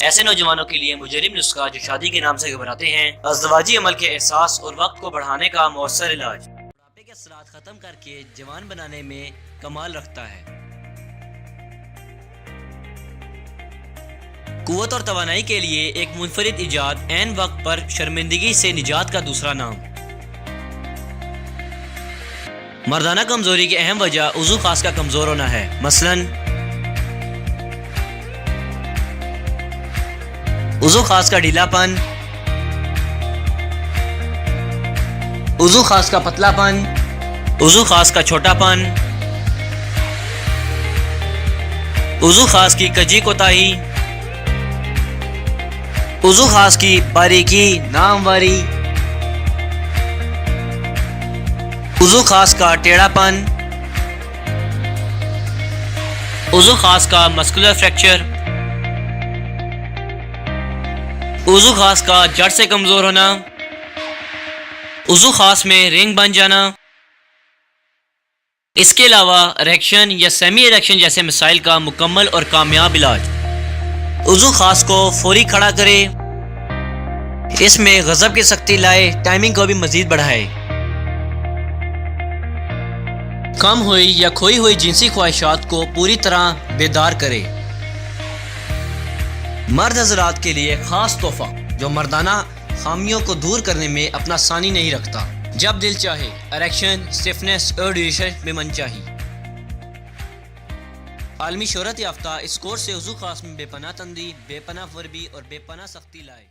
ऐसे नौजवानों के लिए मुजरिम नुस्खा जो शादी के नाम से घबराते हैं, अज़दवाजी अमल के एहसास और वक्त को बढ़ाने का मौसर इलाज बुढ़ापे के असरात खत्म करके जवान बनाने में कमाल रखता है। कुव्वत और तवानाई के लिए एक मुनफरिद इजाद, ऐन वक्त पर शर्मिंदगी से निजात का दूसरा नाम। मर्दाना कमजोरी की अहम वजह उज़ू खास का कमजोर होना है। मसलन उज़ू खास का ढीलापन, उज़ू खास का पतलापन, उज़ू खास का छोटापन, उज़ू खास की कजी कोताही, उज़ू खास की बारीकी नामवारी, उज़ू खास का टेढ़ापन, उज़ू खास का मस्कुलर फ्रैक्चर, उज़ू खास का जड़ से कमजोर होना, उज़ू खास में रिंग बन जाना। इसके अलावा इरेक्शन या सेमी इरेक्शन जैसे मसाइल का मुकम्मल और कामयाब इलाज। उज़ू खास को फौरी खड़ा करे, इसमें गज़ब की सख्ती लाए, टाइमिंग को भी मजीद बढ़ाए, कम हुई या खोई हुई जिनसी ख्वाहिशात को पूरी तरह बेदार करे। मर्द हज़रात के लिए खास तोहफा जो मर्दाना खामियों को दूर करने में अपना सानी नहीं रखता। जब दिल चाहे इरेक्शन, स्टिफनेस और ड्यूरेशन में मनचाही। आलमी शोहरत याफ्ता इस कोर्स से उज़ू खास में बेपनाह तंदी, बेपनाह वर्बी और बेपनाह सख्ती लाए।